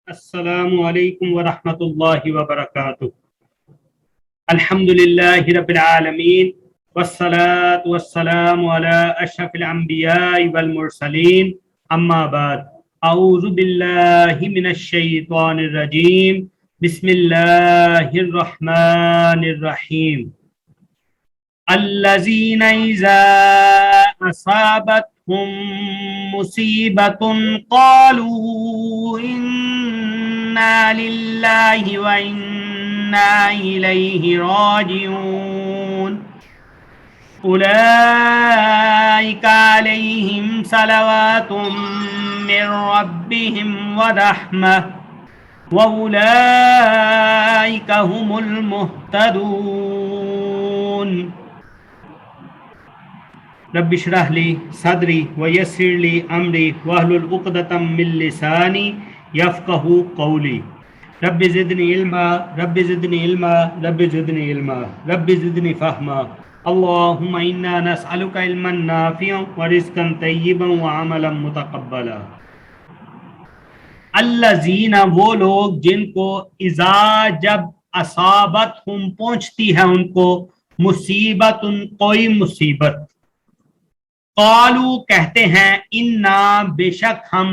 السلام علیکم ورحمۃ اللہ وبرکاتہ۔ الحمدللہ رب العالمین والصلاة والسلام علی اشرف الانبیاء والمرسلین، اما بعد، اعوذ باللہ من الشیطان الرجیم، بسم اللہ الرحمن الرحیم۔ الذین اذا اصابتهم مصیبۃ قالوا انا للہ وانا الیہ راجعون اولئک علیہم صلوات من ربہم ورحمہ واولئک هم المہتدون۔ رب اشرح لی صدری ویسر لی امری واحلل عقدۃ من لسانی یفقہوا قولی۔ رب زدنی علما، رب زدنی علما، رب زدنی علما، رب زدنی فہما۔ اللہم انا نسألک علما نافعا ورزقا طیبا وعملا متقبلا۔ الذین، وہ لوگ جن کو اذا، جب اصابتہم پہنچتی ہے ان کو مصیبت، کوئی مصیبت، قالو کہتے ہیں، انا بے شک ہم،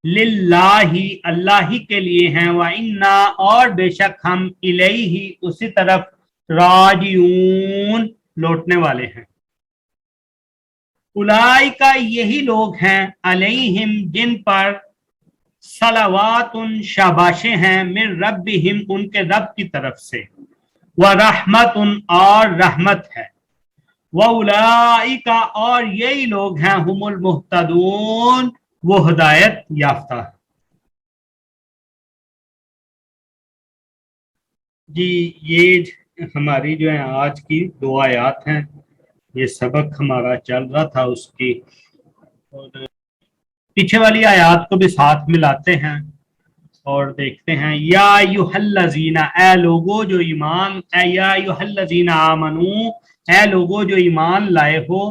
للہ اللہ ہی کے لیے ہیں، وانا اور بے شک ہم، الیہ اسی طرف، راجعون لوٹنے والے ہیں۔ اولئک یہی لوگ ہیں، علیہم جن پر، صلوات شاباشیں ہیں، من ربہم ان کے رب کی طرف سے، ورحمت اور رحمت ہے، وَأُولَئِكَ اور یہی لوگ ہیں، ہم المہتدون وہ ہدایت یافتہ۔ جی یہ ہماری جو ہے آج کی دو آیات ہیں، یہ سبق ہمارا چل رہا تھا اس کی، اور پیچھے والی آیات کو بھی ساتھ ملاتے ہیں اور دیکھتے ہیں۔ یا ایھا الذین، اے لوگو جو ایمان، یا ایھا الذین آمنو، اے لوگو جو ایمان لائے ہو،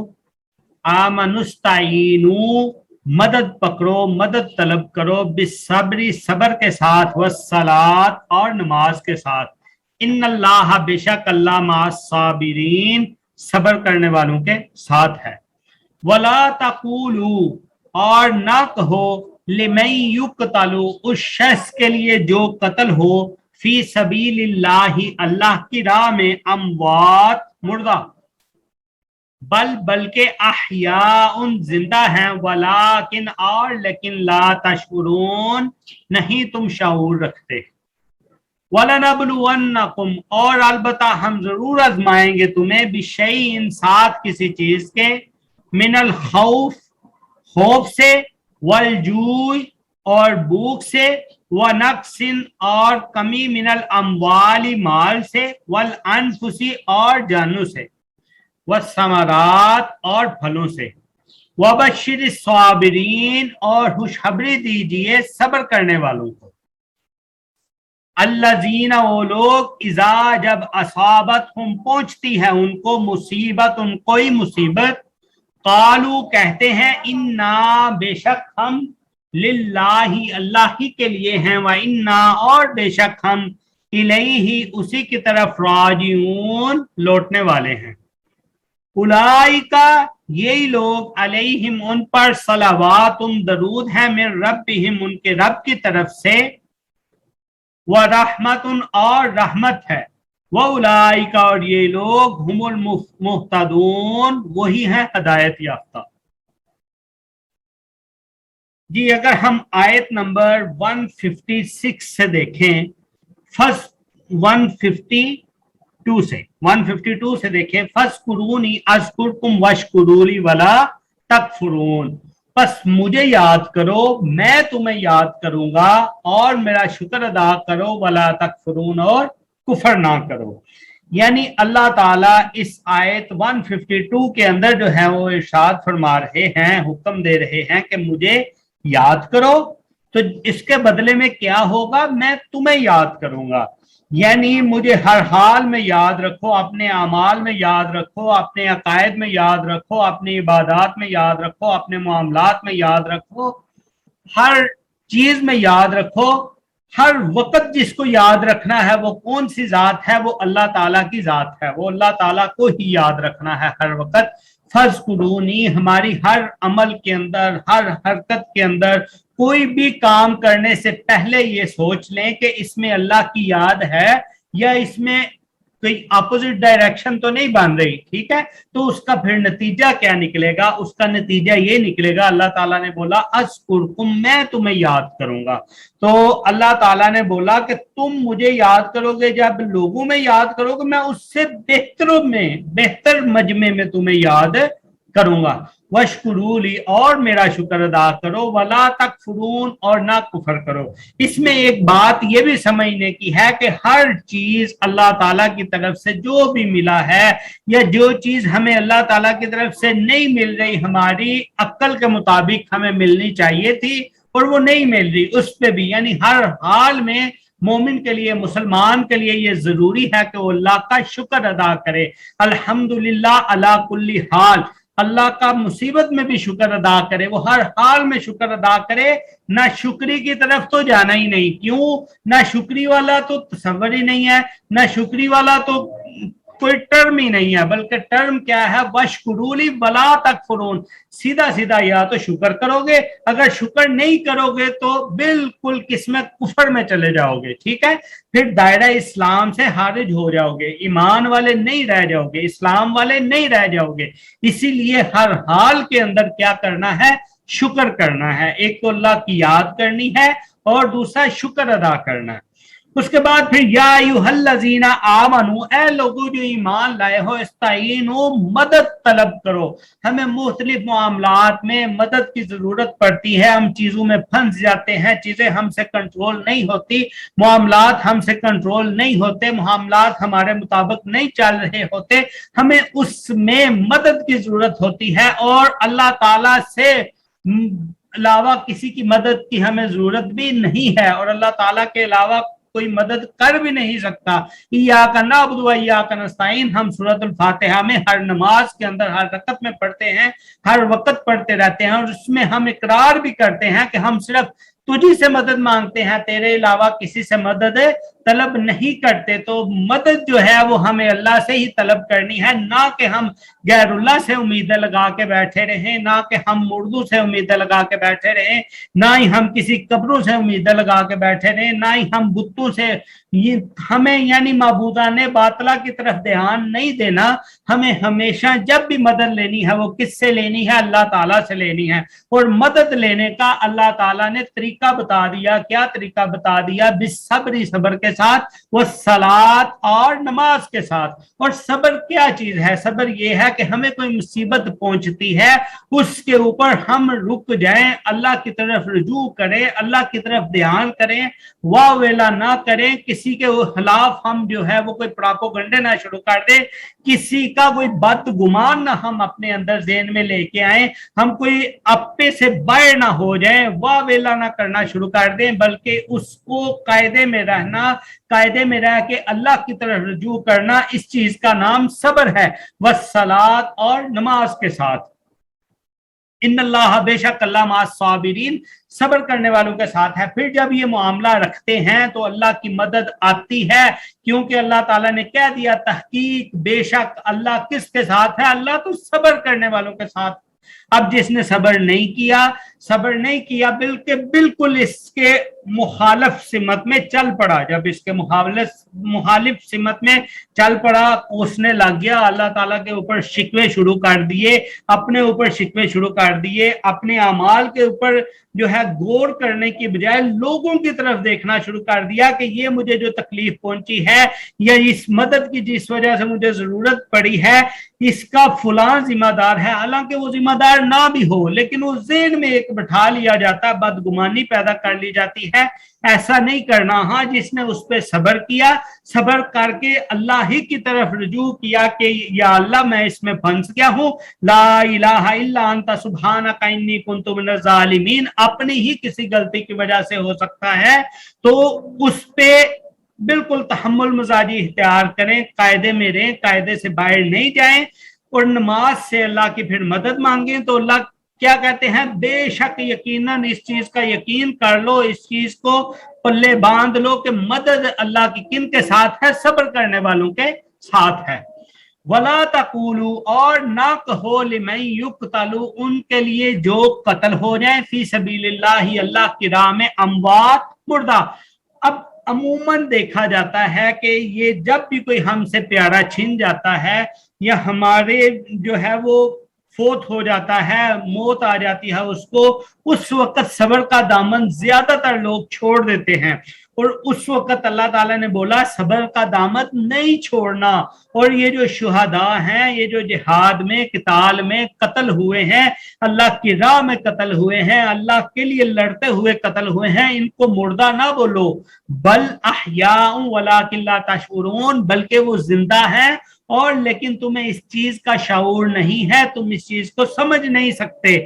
آمنوا استعینوا، مدد پکڑو، مدد طلب کرو، بالصبر صبر کے ساتھ، والصلاۃ اور نماز کے ساتھ، ان اللہ بے شک اللہ مع الصابرین صبر کرنے والوں کے ساتھ ہے۔ ولا تقولوا اور نہ کہو، لمن یقتل اس شخص کے لیے جو قتل ہو، فی سبیل اللہ اللہ کی راہ میں، اموات مردہ، بلکہ احیاء زندہ ہیں، ولیکن اور لیکن، لا تشعرون نہیں تم شعور رکھتے۔ وَلَنَبْلُوَنَّكُمْ اور البتہ ہم ضرور آزمائیں گے تمہیں، بِشَيْءٍ ساتھ کسی چیز کے، من الخوف خوف سے، والجوع اور بھوک سے، ونقص اور کمی، من الاموال مال سے، والانفس اور جانوں سے، والثمرات اور پھلوں سے، وبشر الصابرین اور خوشخبری دیجئے صبر کرنے والوں کو۔ الذین وہ لوگ، اذا جب اصابتہم پہنچتی ہے ان کو مصیبت کوئی مصیبت، قالو کہتے ہیں، انا بے شک ہم، للہ اللہ ہی کے لیے ہیں، وانا اور بے شک ہم، الیہ اسی کی طرف، راجعون لوٹنے والے ہیں۔ اولئک یہی لوگ، علیہم ان پر، صلوات درود ہے، من ربہم ان کے رب کی طرف سے، ورحمت اور رحمت ہے، واولئک اور یہ لوگ، ہم المہتدون وہی ہیں ہدایت یافتہ۔ جی اگر ہم آیت نمبر 156 سے دیکھیں، فرسٹ 152 سے دیکھیں، فَاذْكُرُونِي أَذْكُرْكُمْ وَاشْكُرُوا لِي وَلَا تَكْفُرُونَ، بس مجھے یاد کرو، میں تمہیں یاد کروں گا، اور میرا شکر ادا کرو، وَلَا تَكْفُرُونَ اور کفر نہ کرو۔ یعنی اللہ تعالیٰ اس آیت 152 کے اندر جو ہے وہ ارشاد فرما رہے ہیں، حکم دے رہے ہیں کہ مجھے یاد کرو، تو اس کے بدلے میں کیا ہوگا؟ میں تمہیں یاد کروں گا، یعنی مجھے ہر حال میں یاد رکھو، اپنے اعمال میں یاد رکھو، اپنے عقائد میں یاد رکھو، اپنی عبادات میں یاد رکھو، اپنے معاملات میں یاد رکھو، ہر چیز میں یاد رکھو हर वक्त जिसको याद रखना है वो कौन सी जात है, वो अल्लाह ताला की जात है, वो अल्लाह ताला को ही याद रखना है हर वक्त। फज़कुरूनी, हमारी हर अमल के अंदर, हर हरकत के अंदर, कोई भी काम करने से पहले ये सोच लें कि इसमें अल्लाह की याद है या इसमें कोई अपोजिट डायरेक्शन तो नहीं बन रही, ठीक है। तो उसका फिर नतीजा क्या निकलेगा, उसका नतीजा ये निकलेगा, अल्लाह ताला ने बोला अज़कुरकुम, मैं तुम्हें याद करूंगा। तो अल्लाह ताला ने बोला कि तुम मुझे याद करोगे, जब लोगों में याद करोगे मैं उससे बेहतरों में, बेहतर मजमे में तुम्हें याद करूंगा। वशकुरूली, और मेरा शुक्र अदा करो, वला तकफुरून, और ना कुफर करो। इसमें एक बात ये भी समझने की है कि हर चीज अल्लाह ताला की तरफ से जो भी मिला है, या जो चीज हमें अल्लाह ताला की तरफ से नहीं मिल रही, हमारी अक्ल के मुताबिक हमें मिलनी चाहिए थी और वो नहीं मिल रही, उस पे भी, यानी हर हाल में मोमिन के लिए, मुसलमान के लिए ये जरूरी है कि वो अल्लाह का शुक्र अदा करे। अल्हम्दुलिल्लाह अला कुल्ली हाल, अल्लाह का मुसीबत में भी शुक्र अदा करे, वो हर हाल में शुक्र अदा करे। ना शुक्री की तरफ तो जाना ही नहीं, क्यों, ना शुक्री वाला तो तसव्वुर ही नहीं है, ना शुक्री वाला तो कोई टर्म ही नहीं है, बल्कि टर्म क्या है, वशकुरूली वला तकफुरून, सीधा सीधा या तो शुक्र करोगे, अगर शुक्र नहीं करोगे तो बिल्कुल किस्म कुफर में चले जाओगे, ठीक है। फिर दायरा इस्लाम से खारिज हो जाओगे, ईमान वाले नहीं रह जाओगे, इस्लाम वाले नहीं रह जाओगे। इसीलिए हर हाल के अंदर क्या करना है, शुक्र करना है। एक तो अल्लाह की याद करनी है और दूसरा शुक्र अदा करना है। उसके बाद फिर या अय्युहल्लज़ीना आमनू, ए लोगों जो ईमान लाए हो, इस्ताईनु, मदद तलब करो। हमें मुख्तलिफ मामलात में मदद की जरूरत पड़ती है, हम चीजों में फंस जाते हैं, चीजें हमसे कंट्रोल नहीं होती, मामलात हमसे कंट्रोल नहीं होते, मामलात हमारे मुताबिक नहीं चल रहे होते, हमें उसमें मदद की जरूरत होती है। और अल्लाह ताला से अलावा किसी की मदद की हमें जरूरत भी नहीं है, और अल्लाह ताला के अलावा कोई मदद कर भी नहीं सकता। इय्याका नअबुदु व इय्याका नस्तईन, हम सूरतुल फातिहा में हर नमाज के अंदर, हर रकत में पढ़ते हैं, हर वक्त पढ़ते रहते हैं, और उसमें हम इकरार भी करते हैं कि हम सिर्फ तुझी से मदद मांगते हैं, तेरे अलावा किसी से मदद तलब नहीं करते। तो मदद जो है वो हमें अल्लाह से ही तलब करनी है, ना कि हम गैरुल्लाह से उम्मीदें लगा के बैठे रहें, ना कि हम मुर्दों से उम्मीदें लगा के बैठे रहें, ना ही हम किसी कब्रों से उम्मीदें लगा के बैठे रहें, ना ही हम बुतों से। ये हमें यानी माबूदाने बातला की तरफ ध्यान नहीं देना। हमें हमेशा जब भी मदद लेनी है वो किससे लेनी है, अल्लाह ताला से लेनी है। और मदद लेने का अल्लाह ताला ने तरीका बता दिया, क्या तरीका बता दिया, बिस्सब्री, सब्र के साथ, वो सलात, और नमाज के साथ। और सब्र क्या चीज है, सब्र ये है कि हमें कोई मुसीबत पहुंचती है, उसके ऊपर हम रुक जाएं, अल्लाह की तरफ रुजू करें, अल्लाह की तरफ ध्यान करें, वाह वेला ना करें, किसी के खिलाफ हम जो है वो कोई प्रोपेगेंडा ना शुरू कर दे, किसी का कोई बदगुमान ना हम अपने अंदर ज़हन में लेके आए, हम कोई अपने से बाहर ना हो जाए, वाह वेला ना करना शुरू कर दें, बल्कि उसको कायदे में रहना, कायदे में रह के अल्लाह की तरफ रुजू करना, इस चीज का नाम सब्र है। वस्सलात, और नमाज के साथ। इन्नल्लाह, बेशक अल्लाह मास साबिरीन, सब्र करने वालों के साथ है। फिर जब ये मामला रखते हैं तो अल्लाह की मदद आती है, क्योंकि अल्लाह ताला ने कह दिया तहकीक, बेशक अल्लाह किसके साथ है, अल्लाह तो सब्र करने वालों के साथ। अब जिसने सब्र नहीं किया, सब्र नहीं किया, बिल्कुल इसके मुखालिफ सिमत में चल पड़ा, जब इसके मुखालिफ सिमत में चल पड़ा, उसने लग गया अल्लाह ताला के ऊपर शिकवे शुरू कर दिए, अपने ऊपर शिकवे शुरू कर दिए, अपने अमाल के ऊपर जो है गौर करने की बजाय लोगों की तरफ देखना शुरू कर दिया कि ये मुझे जो तकलीफ पहुंची है, या इस मदद की जिस वजह से मुझे जरूरत पड़ी है, इसका फुलां जिम्मेदार है। हालांकि वो जिम्मेदार ना भी हो, लेकिन उस ज़हन में एक बिठा लिया जाता है, बदगुमानी पैदा कर ली जाती है। ऐसा नहीं करना। हाँ, जिसने उस पर सब्र किया, सब्र करके अल्लाह ही की तरफ रुजू किया कि या अल्लाह मैं इसमें फंस गया हूँ, ला इलाहा इल्ला अंता सुब्हानका इन्नी कुन्तु मिनज़ ज़ालिमीन, अपनी ही किसी गलती की वजह से हो सकता है, तो उस पे बिल्कुल तहम्मुल मजाजी इख्तियार करें, कायदे में रहें, कायदे से बाहर नहीं जाएं, और नमाज से अल्लाह की फिर मदद मांगें। तो अल्लाह क्या कहते हैं, बे शक यकीनन इस चीज का यकीन कर लो, इस चीज को पल्ले बांध लो कि मदद अल्लाह की किन के साथ है, सब्र करने वालों के साथ है। वला तकूलू और ना कहो लिमन युक्तलू उनके लिए जो कत्ल हो जाए फी सबीलिल्लाह अल्लाह की राह में, अमवात मुर्दा। अब अमूमन देखा जाता है कि ये जब भी कोई हमसे प्यारा छिन जाता है या हमारे जो है वो फोत हो जाता है, मौत आ जाती है उसको, उस वक्त सब्र का दामन ज्यादातर लोग छोड़ देते हैं। और उस वक्त अल्लाह ताला ने बोला सब्र का दामन नहीं छोड़ना। और ये जो शुहदा हैं, ये जो जिहाद में किताल में कत्ल हुए हैं, अल्लाह की राह में कत्ल हुए हैं, अल्लाह के लिए लड़ते हुए कत्ल हुए हैं, इनको मुर्दा ना बोलो, बल अहयाउ वलाकिन ला तशऊरून, बल्कि वो जिंदा है और लेकिन तुम्हें इस चीज का शऊर नहीं है, तुम इस चीज को समझ नहीं सकते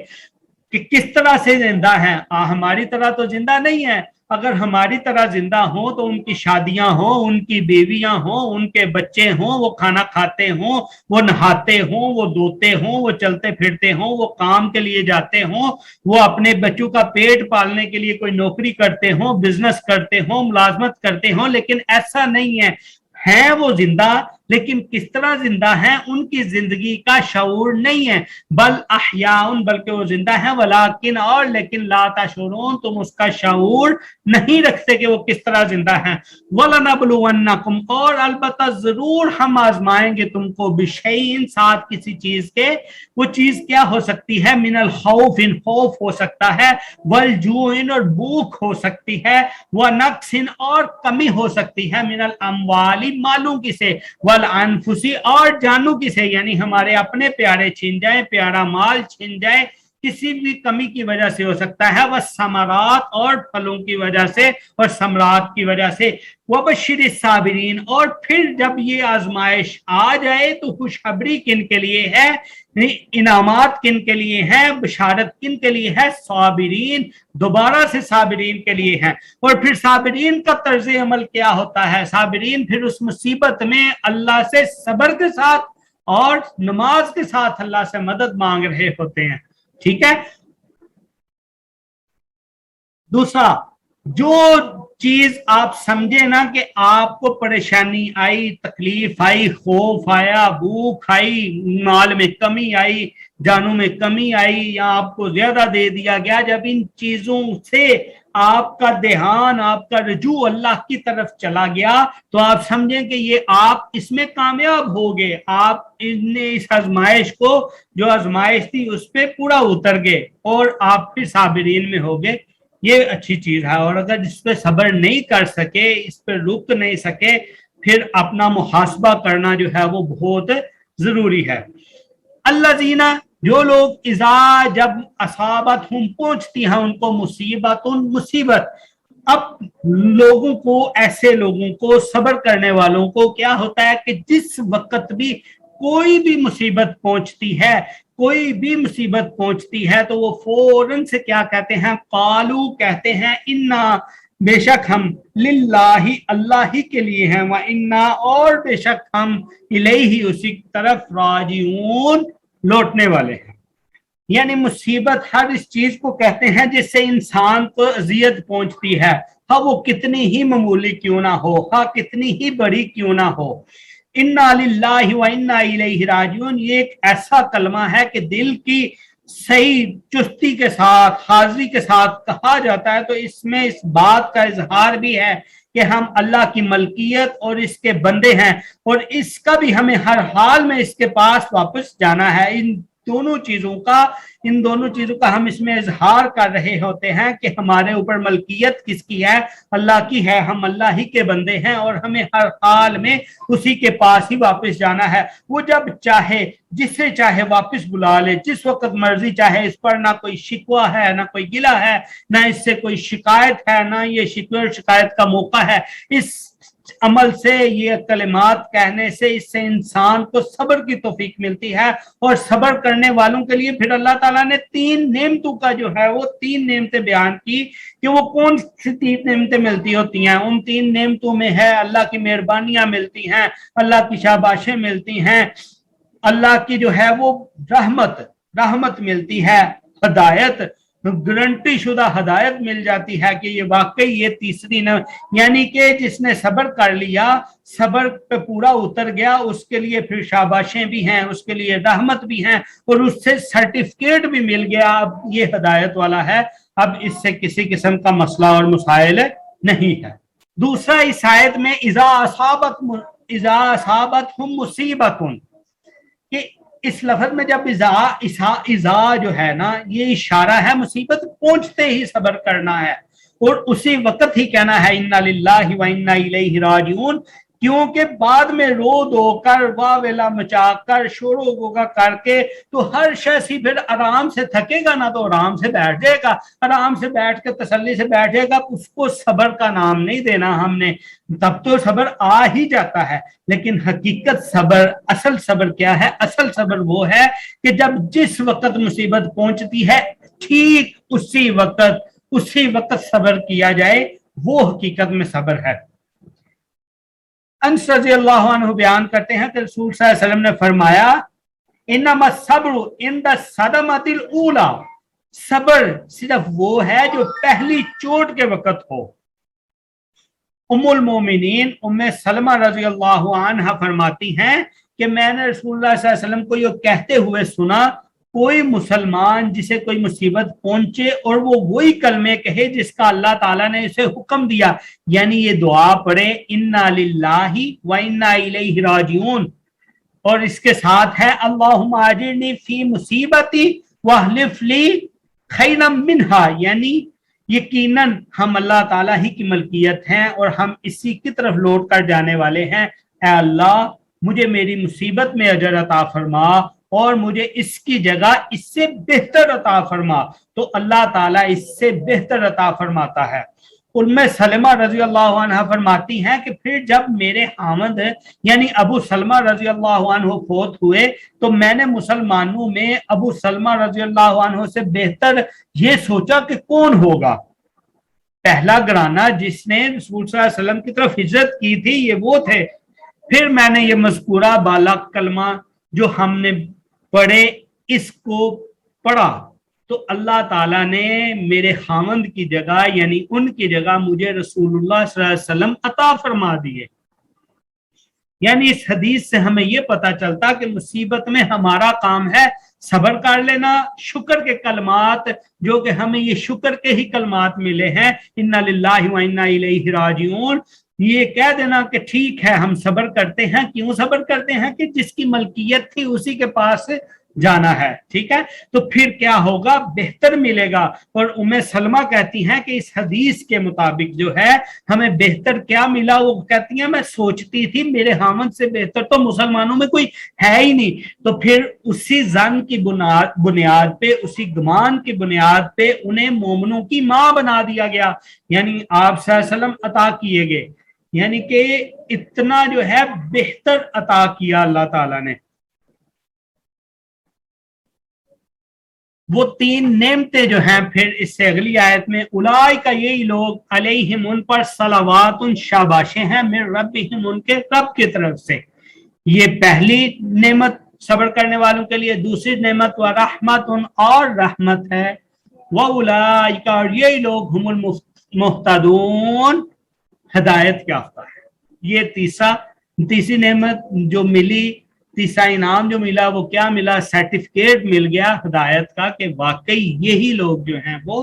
कि किस तरह से जिंदा है। हमारी तरह तो जिंदा नहीं है। अगर हमारी तरह जिंदा हो तो उनकी शादियां हो, उनकी बीवियां हो, उनके बच्चे हों, वो खाना खाते हों, वो नहाते हों, वो धोते हों, वो चलते फिरते हों, वो काम के लिए जाते हों, वो अपने बच्चों का पेट पालने के लिए कोई नौकरी करते हों, बिजनेस करते हों, मुलाजमत करते हों, लेकिन ऐसा नहीं है वो जिंदा, लेकिन किस तरह जिंदा है उनकी जिंदगी का शऊर नहीं है। बल अहयाउन, बल्कि वो जिंदा है, वलाकिन और लेकिन ला तशऊरून, तुम उसका शऊर नहीं रखते कि वो किस तरह जिंदा है। वलनबलुवन्नकुम, और अलबत्ता जरूर हम आजमाएंगे तुमको, बिशैइन, साथ किसी चीज के। वो चीज क्या हो सकती है, मिनल खौफिन, खौफ हो सकता है, वल जूइन, और भूख हो सकती है, व नक्सिन, और कमी हो सकती है, मिनल अमवाली, मालों की से, वल अनफुसी, और जानों की से, यानी हमारे अपने प्यारे छिन जाए, प्यारा माल छिन जाए, किसी भी कमी की वजह से हो सकता है, वह समरात, और फलों की वजह से और समरात की वजह से। वबशिर साबिरीन, और फिर जब ये आजमाइश आ जाए तो खुशखबरी किन के लिए है, इनामात किन के लिए है, बशारत किन के लिए है, साबिरीन, दोबारा से साबिरीन के लिए है। और फिर साबिरीन का तर्ज अमल क्या होता है, साबिरीन फिर उस मुसीबत में अल्लाह से सब्र के साथ और नमाज के साथ अल्लाह से मदद मांग रहे होते हैं। ठीक है। दूसरा, जो चीज आप समझे ना कि आपको परेशानी आई, तकलीफ आई, खौफ आया, भूख आई, माल में कमी आई, जानों में कमी आई, या आपको ज्यादा दे दिया गया, जब इन चीजों से आपका ध्यान, आपका रजू अल्लाह की तरफ चला गया, तो आप समझें कि ये आप इसमें कामयाब हो गए, आप इस आजमाइश को, जो आजमाइश थी उस पर पूरा उतर गए और आप फिर साबिरीन में हो गए। ये अच्छी चीज है। और अगर जिस पे सब्र नहीं कर सके, इस पे रुक नहीं सके, फिर अपना मुहासबा करना जो है वो बहुत जरूरी है। अल्लाजीना, जो लोग इज़ा, जब असाबत हम पहुंचती हैं उनको मुसीबत, मुसीबत। अब लोगों को, ऐसे लोगों को, सब्र करने वालों को क्या होता है कि जिस वक्त भी कोई भी मुसीबत पहुंचती है, कोई भी मुसीबत पहुंचती है, तो वो फौरन से क्या कहते हैं, कालू, कहते हैं, इन्ना, बेशक हम, लिल्लाही, अल्लाह ही के लिए हैं, व इन्ना, और बेशक हम, इलैही, उसी तरफ, राजिऊन, लौटने वाले हैं। यानी मुसीबत हर इस चीज को कहते हैं जिससे इंसान को अजियत पहुंचती है, हाँ वो कितनी ही मामूली क्यों ना हो, हाँ कितनी ही बड़ी क्यों ना हो। इन्ना लिल्लाहि व इन्ना इलैहि राजिऊन, ये एक ऐसा कलमा है कि दिल की सही चुस्ती के साथ, हाजिरी के साथ कहा जाता है, तो इसमें इस बात का इजहार भी है कि हम अल्लाह की मलकियत और इसके बंदे हैं, और इसका भी हमें हर हाल में इसके पास वापस जाना है। इन दोनों चीजों का हम इसमें इजहार कर रहे होते हैं कि हमारे ऊपर मलकियत किसकी है, अल्लाह की है, हम अल्लाह ही के बंदे हैं और हमें हर हाल में उसी के पास ही वापस जाना है। वो जब चाहे, जिसे चाहे वापस बुला ले, जिस वक्त मर्जी चाहे। इस पर ना कोई शिकवा है, ना कोई गिला है, ना इससे कोई शिकायत है, ना ये शिकवे और शिकायत का मौका है। इस अमल से, ये कलिमात कहने से, इससे इंसान को सब्र की तौफीक मिलती है। और सब्र करने वालों के लिए फिर अल्लाह ताला ने 3 नेमतों का जो है वो 3 नेमतें बयान की कि वो कौन सी 3 नेमतें मिलती होती हैं। उन 3 नेमतों में है अल्लाह की मेहरबानियां मिलती हैं, अल्लाह की शाबाशें मिलती हैं, अल्लाह की जो है वो रहमत मिलती है, हदायत, गारंटी शुदा हदायत मिल जाती है कि ये वाकई ये तीसरी न, यानी कि जिसने सब्र कर लिया, सब्र पे पूरा उतर गया, उसके लिए फिर शाबाशें भी हैं, उसके लिए रहमत भी हैं, और उससे सर्टिफिकेट भी मिल गया, अब ये हदायत वाला है, अब इससे किसी किस्म का मसला और मुसाइल नहीं है। दूसरा इस आयत में इज़ा असाबत हम मुसीबतुन, कि इस लफ्ज में जब इज़ा जो है ना, ये इशारा है मुसीबत पहुंचते ही सब्र करना है, और उसी वक्त ही कहना है इन्ना लिल्लाहि व इन्ना इलैहि राजिऊन, क्योंकि बाद में रो धो कर वावेला मचाकर शोरो गोगा करके तो हर शख्स ही फिर आराम से थकेगा ना, तो आराम से बैठ जाएगा, आराम से बैठ के तसल्ली से बैठ जाएगा, उसको सब्र का नाम नहीं देना हमने, तब तो सब्र आ ही जाता है। लेकिन हकीकत सब्र, असल सब्र क्या है? असल सब्र वो है कि जब जिस वक्त मुसीबत पहुंचती है ठीक उसी वक्त सब्र किया जाए, वो हकीकत में सब्र है। अनस रज़ी अल्लाह अन्हु बयान करते हैं कि रसूल सल्लल्लाहु अलैहि वसल्लम ने फरमाया इन्नमा सब्रु इंदा सदमतिल ऊला, सब्र सिर्फ वो है जो पहली चोट के वक्त हो। उम्मुल मोमिनीन उम्मे सलमा रज़ी अल्लाह अन्हा फरमाती हैं कि मैंने रसूलुल्लाह सल्लल्लाहु अलैहि वसल्लम को ये कहते हुए सुना, कोई मुसलमान जिसे कोई मुसीबत पहुंचे और वो वही कलमे कहे जिसका अल्लाह ताला ने इसे हुक्म दिया, यानी ये दुआ पढ़े इन्ना लिल्लाहि व इन्ना इलैहि राजिऊन, और इसके साथ है अल्लाहुम्मा अजिरनी फी मुसीबती वहलिफ ली खैरम मिनहा, यानी यकीनन हम अल्लाह ताला ही की मलकियत हैं और हम इसी की तरफ लौट कर जाने वाले हैं। ऐ अल्लाह मुझे मेरी मुसीबत में अजर अता फरमा और मुझे इसकी जगह इससे बेहतर अता फरमा, तो अल्लाह ताला इससे बेहतर अता फरमाता है। उम्मे सलमा रजी अल्लाह अन्हा फरमाती हैं कि फिर जब मेरे हामद यानी अबू सलमा रजी अल्लाह अन्हु फौत हुए, तो मैंने मुसलमानों में अबू सलमा रजी अल्लाह अन्हु से बेहतर ये सोचा कि कौन होगा। पहला घराना जिसने रसूल सल्लल्लाहु अलैहि वसल्लम की तरफ हिजरत की थी ये वो थे। फिर मैंने ये मज़कूरा बाला कलमा जो हमने पढ़े इसको पढ़ा, तो अल्लाह ताला ने मेरे खामंद की जगह यानी उनकी जगह मुझे रसूलुल्लाह सल्लल्लाहु अलैहि वसल्लम अता फरमा दिए। यानी इस हदीस से हमें यह पता चलता कि मुसीबत में हमारा काम है सब्र कर लेना, शुक्र के कलमात जो कि हमें ये शुक्र के ही कलमात मिले हैं, इन्ना लिल्लाहि व इन्ना इलैहि राजिऊन, ये कह देना कि ठीक है हम सब्र करते हैं। क्यों सब्र करते हैं? कि जिसकी मलकियत थी उसी के पास जाना है, ठीक है, तो फिर क्या होगा? बेहतर मिलेगा। और उम्मे सलमा कहती हैं कि इस हदीस के मुताबिक जो है हमें बेहतर क्या मिला? वो कहती हैं मैं सोचती थी मेरे हामद से बेहतर तो मुसलमानों में कोई है ही नहीं। तो फिर उसी जन की बुनियाद पे, उसी गुमान की बुनियाद पे उन्हें मोमनों की माँ बना दिया गया, यानी आप सल्लल्लाहु अलैहि वसल्लम अता किए गए, यानी कि इतना जो है बेहतर अता किया अल्लाह ताला ने। वो तीन नेमतें जो हैं फिर इससे अगली आयत में उलाई का यही लोग अलैहिम उन पर सलावातुन शाबाशें हैं मिन रब्बिहिम उनके रब की तरफ से। ये पहली नेमत सब्र करने वालों के लिए। दूसरी नेमत व रहमतुन और रहमत है, व उलाई का और यही लोग हुमुल मुहतदून हिदायत याफ्ता है। ये तीसरी नेमत जो मिली, तीसरा इनाम जो मिला वो क्या मिला? सर्टिफिकेट मिल गया हिदायत का कि वाकई यही लोग जो हैं वो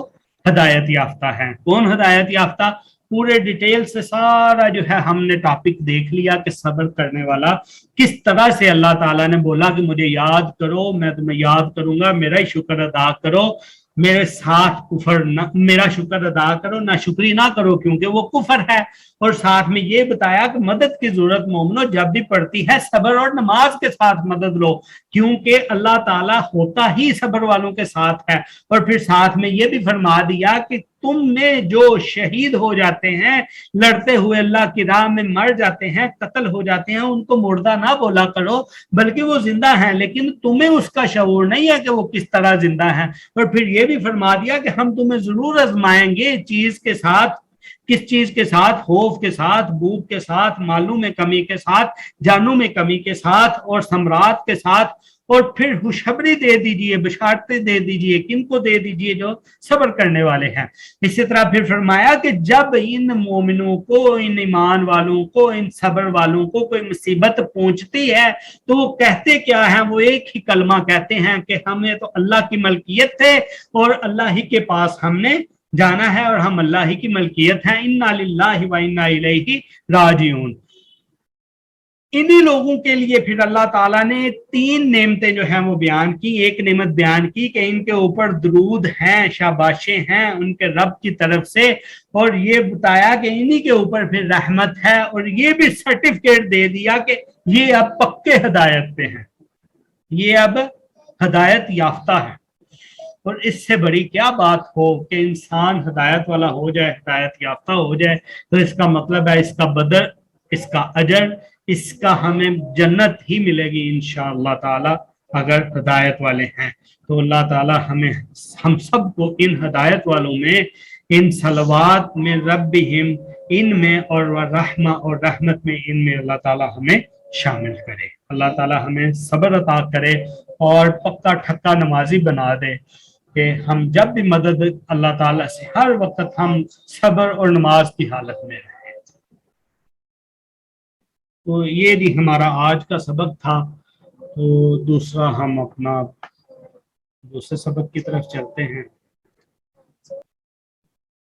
हिदायत याफ्ता हैं। कौन हिदायत याफ्ता? पूरे डिटेल से सारा जो है हमने टॉपिक देख लिया कि सब्र करने वाला किस तरह से अल्लाह ताला ने बोला कि मुझे याद करो, मैं तुम्हें याद करूंगा, मेरा ही शुक्र अदा करो, मेरे साथ कुफर न, मेरा शुक्र अदा करो ना शुक्री ना करो क्योंकि वो कुफर है। और साथ में ये बताया कि मदद की जरूरत मोमनो जब भी पड़ती है सब्र और नमाज के साथ मदद लो, क्योंकि अल्लाह ताला होता ही सब्र वालों के साथ है। और फिर साथ में ये भी फरमा दिया कि तुम में जो शहीद हो जाते हैं, लड़ते हुए अल्लाह की राह में मर जाते हैं, कत्ल हो जाते हैं, उनको मुर्दा ना बोला करो बल्कि वो जिंदा हैं, लेकिन तुम्हें उसका शऊर नहीं है कि वो किस तरह जिंदा है। और फिर ये भी फरमा दिया कि हम तुम्हें जरूर आजमाएंगे चीज के साथ किस चीज के साथ? खौफ के साथ, भूख के साथ, मालों में कमी के साथ, जानों में कमी के साथ और सम्राट के साथ। और फिर खुशखबरी दे दीजिए, बशारतें दे दीजिए, किनको दे दीजिए? जो सब्र करने वाले हैं। इसी तरह फिर फरमाया कि जब इन मोमिनों को, इन ईमान वालों को, इन सब्र वालों को कोई मुसीबत पहुंचती है तो वो कहते क्या है? वो एक ही कलमा कहते हैं कि हमें तो अल्लाह की मलकियत है और अल्लाह ही के पास हमने जाना है और हम अल्लाह ही की मलकियत हैं। इन्ना लिल्लाहि व इन्ना इलैहि राजिऊन। इन्हीं लोगों के लिए फिर अल्लाह ताला ने 3 नेमतें जो हैं वो बयान की। एक नेमत बयान की कि इनके ऊपर दरूद हैं, शाबाशें हैं उनके रब की तरफ से, और ये बताया कि इन्हीं के ऊपर फिर रहमत है, और ये भी सर्टिफिकेट दे दिया कि ये अब पक्के हिदायत पे हैं, ये अब हिदायत याफ्ता है। और इससे बड़ी क्या बात हो कि इंसान हिदायत वाला हो जाए, हिदायत याफ्ता हो जाए, तो इसका मतलब है इसका बदल, इसका अजर, इसका हमें जन्नत ही मिलेगी इंशाअल्लाह ताला अगर हिदायत वाले हैं। तो अल्लाह ताला हमें, हम सबको इन हिदायत वालों में, इन सलवात में, रब्बिहिम इनमें, और रहमा और रहमत में, इनमें अल्लाह ताला हमें शामिल करे। अल्लाह ताला हमें सब्र अता करे और पक्का ठक्का नमाजी बना दे कि हम जब भी मदद अल्लाह ताला से, हर वक्त हम सब्र और नमाज की हालत में रहें। तो ये भी हमारा आज का सबक था। तो दूसरा हम अपना दूसरे सबक की तरफ चलते हैं।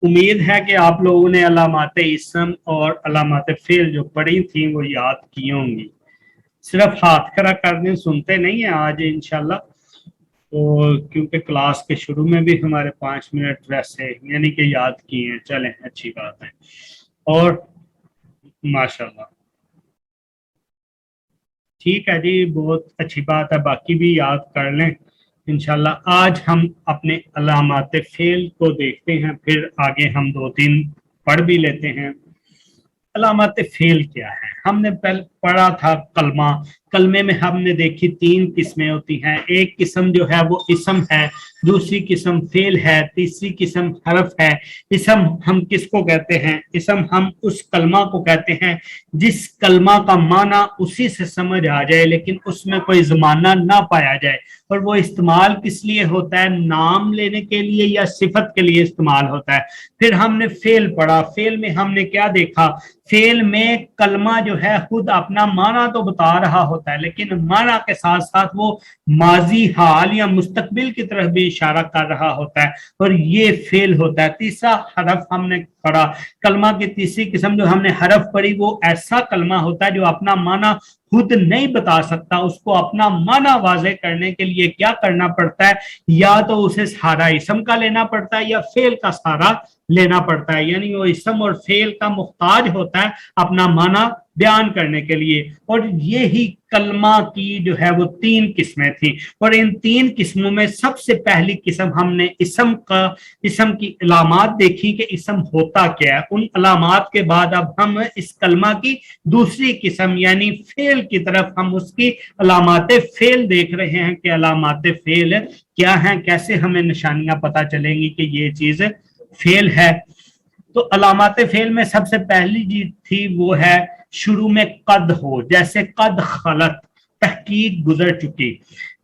उम्मीद है कि आप लोगों ने अलामाते इसम और अलामाते फेल जो पढ़ी थी वो याद की होंगी। सिर्फ हाथ खड़ा करने सुनते नहीं है आज इंशाल्लाह, तो क्योंकि क्लास के शुरू में भी हमारे 5 मिनट वैसे यानी कि याद किए हैं। चलें, अच्छी बात है। और माशाल्लाह ठीक है जी, बहुत अच्छी बात है, बाकी भी याद कर लें इंशाल्लाह। आज हम अपने अलामात फेल को देखते हैं, फिर आगे हम 2-3 पढ़ भी लेते हैं। अलामात फेल क्या है? हमने पहले पढ़ा था कलमा। कलमे में हमने देखी 3 किस्में होती हैं। एक किस्म जो है वो इसम है, दूसरी किस्म फेल है, तीसरी किस्म हरफ है। इसम हम किसको कहते हैं? इसम हम उस कलमा को कहते हैं जिस कलमा का माना उसी से समझ आ जाए लेकिन उसमें कोई जमाना ना पाया जाए। और वो इस्तेमाल किस लिए होता है? नाम लेने के लिए या सिफत के लिए इस्तेमाल होता है। फिर हमने फेल पढ़ा। फेल में हमने क्या देखा? फेल में कलमा जो है खुद अपना माना तो बता रहा होता है लेकिन माना के साथ साथ वो माजी, हाल या मुस्तकबिल की तरफ भी इशारा कर रहा होता है, और ये फेल होता है। तीसरा हरफ हमने पढ़ा। कलमा की तीसरी किस्म जो हमने हरफ पढ़ी वो ऐसा कलमा होता है जो अपना माना खुद नहीं बता सकता। उसको अपना माना वाज़े करने के लिए क्या करना पड़ता है? या तो उसे सहारा इसम का लेना पड़ता है या फेल का सहारा लेना पड़ता है। यानी वो इसम और फेल का मुख्ताज होता है अपना माना बयान करने के लिए। और ये ही कलमा की जो है वो 3 किस्में थी, और इन 3 किस्मों में सबसे पहली किस्म हमने इसम की अलामात देखी कि इसम होता क्या है। उन अलामात के बाद अब हम इस कलमा की दूसरी किस्म यानी फेल की तरफ हम उसकी अलामात फेल देख रहे हैं कि अलामात फेल क्या है, कैसे हमें निशानियां पता चलेंगी कि ये चीज फेल है। तो अलामात फेल में सबसे पहली चीज थी वो है शुरू में कद हो, जैसे कद खलत, तहकीक गुजर चुकी।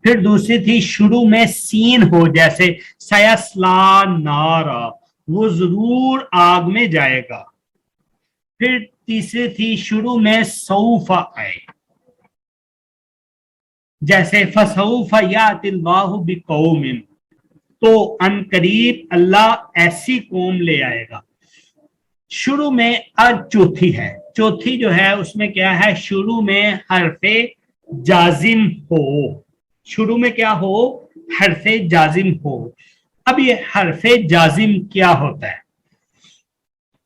फिर दूसरी थी शुरू में सीन हो, जैसे सयस्ला नारा, वो जरूर आग में जाएगा। फिर तीसरी थी शुरू में सौफा आए, जैसे फसौफा यातिल्लाहु बिकौमिन, तो अनकरीब अल्लाह ऐसी कौम ले आएगा। शुरू में आज चौथी है। चौथी जो है उसमें क्या है? शुरू में हरफे जाजिम हो। शुरू में क्या हो? हरफे जाजिम हो। अब ये हरफे जाजिम क्या होता है?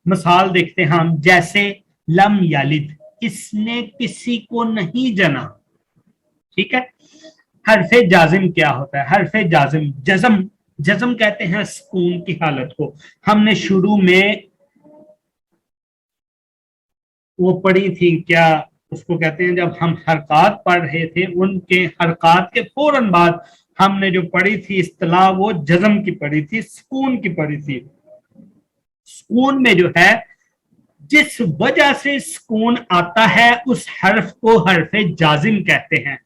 मिसाल देखते हैं हम, जैसे लम यालिद, इसने किसी को नहीं जना। ठीक है, हरफे जाजिम क्या होता है? हरफे जाजिम जज़म, जज़म कहते हैं सुकून की हालत को। हमने शुरू में वो पढ़ी थी, क्या उसको कहते हैं, जब हम हरकत पढ़ रहे थे उनके हरकत के फौरन बाद हमने जो पढ़ी थी इस्तिलाह वो जज़म की पढ़ी थी, सुकून की पढ़ी थी। सुकून में जो है जिस वजह से सुकून आता है उस हर्फ को हर्फ जाजिम कहते हैं।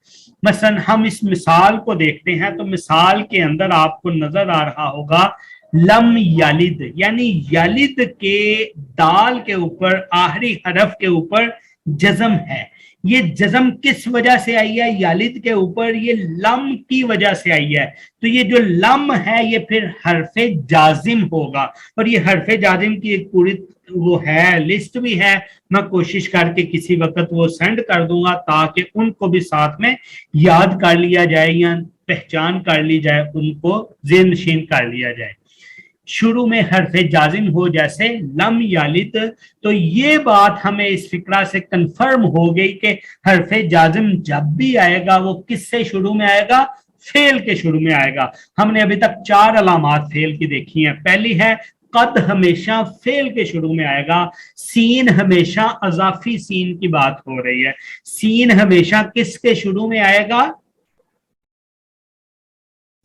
मसलन हम इस मिसाल को देखते हैं तो मिसाल के अंदर आपको नजर आ रहा होगा लम यालिद, यानी यालिद के दाल के ऊपर आखिरी हरफ के ऊपर जज़म है। ये जज़म किस वजह से आई है? यालिद के ऊपर ये लम की वजह से आई है। तो ये जो लम है ये फिर हरफे जाजिम होगा, और ये हरफे जाजिम की एक पूरी वो है, लिस्ट भी है। मैं कोशिश करके किसी वक्त वो सेंड कर दूंगा ताकि उनको भी साथ में याद कर लिया जाए या पहचान कर ली जाए, उनको ज़हन नशीन कर लिया जाए। शुरू में हरफ जाजिम हो जैसे लम यालिद, तो ये बात हमें इस फिक्रा से कंफर्म हो गई कि हरफ जाजिम जब भी आएगा वो किससे शुरू में आएगा? फेल के शुरू में आएगा। हमने अभी तक 4 अलामात फेल की देखी हैं। पहली है कद हमेशा फेल के शुरू में आएगा, सीन हमेशा अजाफी सीन की बात हो रही है, सीन हमेशा किसके शुरू में आएगा?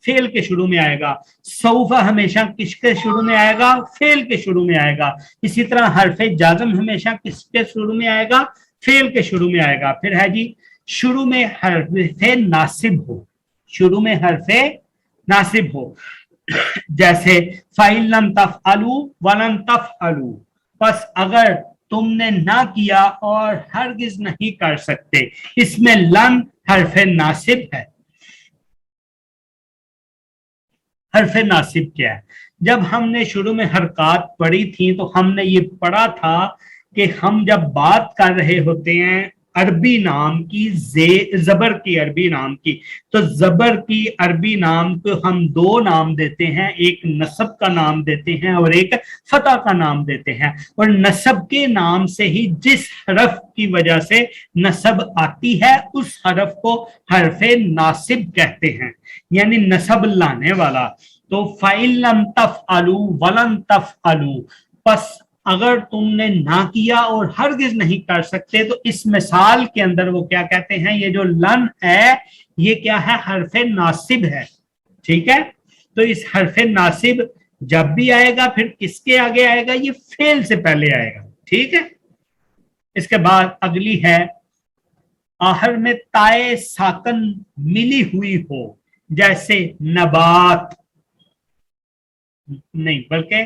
फेल के शुरू में आएगा। सौफा हमेशा किसके शुरू में आएगा? फेल के शुरू में आएगा। इसी तरह हरफ जाज़म हमेशा किसके शुरू में आएगा? फेल के शुरू में आएगा। फिर है जी शुरू में हरफ नासिब हो, शुरू में हरफ नासिब हो, जैसे फ़ाइन लम तफ़अलू वलन तफ़अलू, बस अगर तुमने ना किया और हरगिज नहीं कर सकते। इसमें लन हरफ नासिब है। हरफ नासिब क्या है? जब हमने शुरू में हरकत पढ़ी थी तो हमने ये पढ़ा था कि हम जब बात कर रहे होते हैं अरबी नाम की, जबर की अरबी नाम की, तो जबर की अरबी नाम को हम 2 नाम देते हैं, एक नसब का नाम देते हैं और एक फतह का नाम देते हैं। और नसब के नाम से ही जिस हरफ की वजह से नसब आती है उस हरफ को हरफे नासिब कहते हैं, यानी नसब लाने वाला। तो फ़ाइन लम तफ़अलू वलन तफ़अलू, बस अगर तुमने ना किया और हरगिज नहीं कर सकते। तो इस मिसाल के अंदर वो क्या कहते हैं? ये जो लन है ये क्या है? हरफे नासिब है। ठीक है, तो इस हरफे नासिब जब भी आएगा फिर किसके आगे आएगा? ये फेल से पहले आएगा। ठीक है, इसके बाद अगली है आहर में ताए साकन मिली हुई हो, जैसे नबात नहीं बल्कि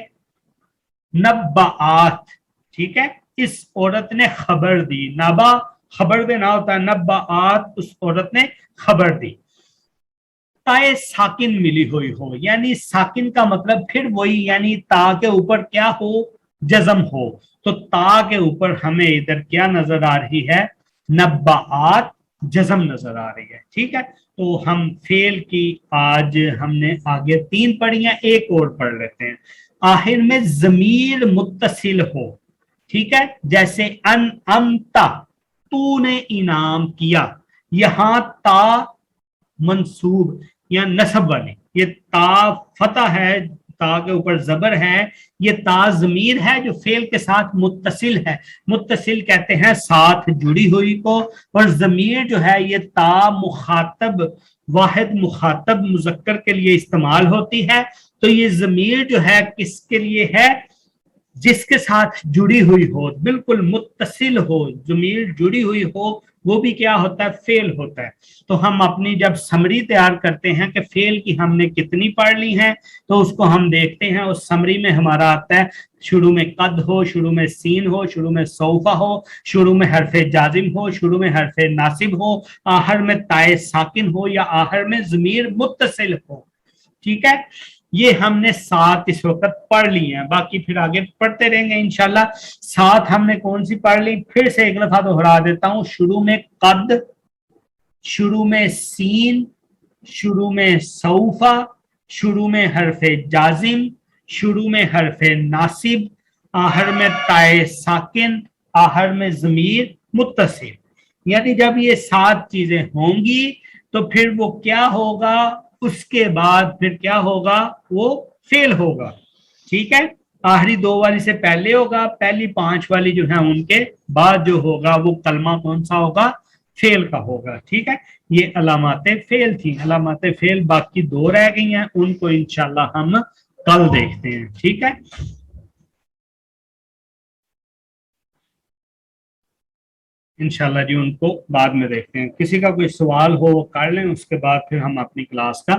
नब्बात। ठीक है, इस औरत ने खबर दी, नबा खबर देना होता है, नब्बात उस औरत ने खबर दी। ताए साकिन मिली हुई हो, यानी साकिन का मतलब फिर वही, यानी ता के ऊपर क्या हो? जज़म हो। तो ता के ऊपर हमें इधर क्या नजर आ रही है? नब्बात जज़म नजर आ रही है। ठीक है, तो हम फेल की आज हमने आगे 3 पढ़ी हैं, एक और पढ़ लेते हैं। आखिर में जमीर मुत्तसिल हो, ठीक है, जैसे अन अमता, तूने इनाम किया। यहां ता मंसूब या नसब वाली, ये ता फतह है, ता के ऊपर जबर है, ये ता जमीर है जो फेल के साथ मुत्तसिल है। मुत्तसिल कहते हैं साथ जुड़ी हुई को, और जमीर जो है ये ता मुखातब, वाहिद मुखातब मुजक्कर के लिए इस्तेमाल होती है। तो ये जमीर जो है किसके लिए है? जिसके साथ जुड़ी हुई हो, बिल्कुल मुत्तसिल हो, जमीर जुड़ी हुई हो, वो भी क्या होता है? फेल होता है। तो हम अपनी जब समरी तैयार करते हैं कि फेल की हमने कितनी पढ़ ली हैं, तो उसको हम देखते हैं। उस समरी में हमारा आता है शुरू में कद हो, शुरू में सीन हो, शुरू में सौफा हो, शुरू में हरफे जाजिम हो, शुरू में हरफे नासिब हो, आहर में ताए साकिन हो या आहर में जमीर मुत्तसिल हो। ठीक है, ये हमने 7 इस वक्त पढ़ ली हैं, बाकी फिर आगे पढ़ते रहेंगे इंशाल्लाह। 7 हमने कौन सी पढ़ ली? फिर से एक दफा दोहरा देता हूं। शुरू में कद, शुरू में सीन, शुरू में सौफा, शुरू में हरफे जाजिम, शुरू में हरफे नासिब, आहर में ताए साकिन, आहर में जमीर मुत्तसिल। यानी जब ये 7 चीजें होंगी तो फिर वो क्या होगा? उसके बाद फिर क्या होगा? वो फेल होगा। ठीक है, आखिरी 2 वाली से पहले होगा, पहली 5 वाली जो है उनके बाद जो होगा वो कलमा कौन सा होगा? फेल का होगा। ठीक है, ये अलामातें फेल थी, अलामातें फेल बाकी 2 रह गई हैं, उनको इंशाल्लाह हम कल देखते हैं। ठीक है। انشاءاللہ جی ان کو بعد میں دیکھتے ہیں. کسی کا کوئی سوال ہو وہ کر لیں, اس کے بعد پھر ہم اپنی کلاس کا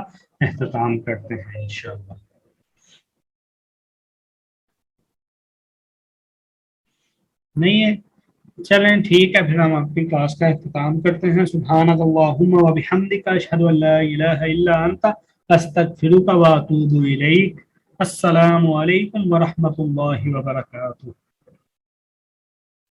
اختتام کرتے ہیں انشاءاللہ. نہیں ہے, چلیں ٹھیک ہے, پھر ہم اپنی کلاس کا اختتام کرتے ہیں. سبحانک اللہم و بحمدک, اشہد ان لا الہ الا انت, استغفرک و اتوب الیک. السلام علیکم ورحمۃ اللہ وبرکاتہ.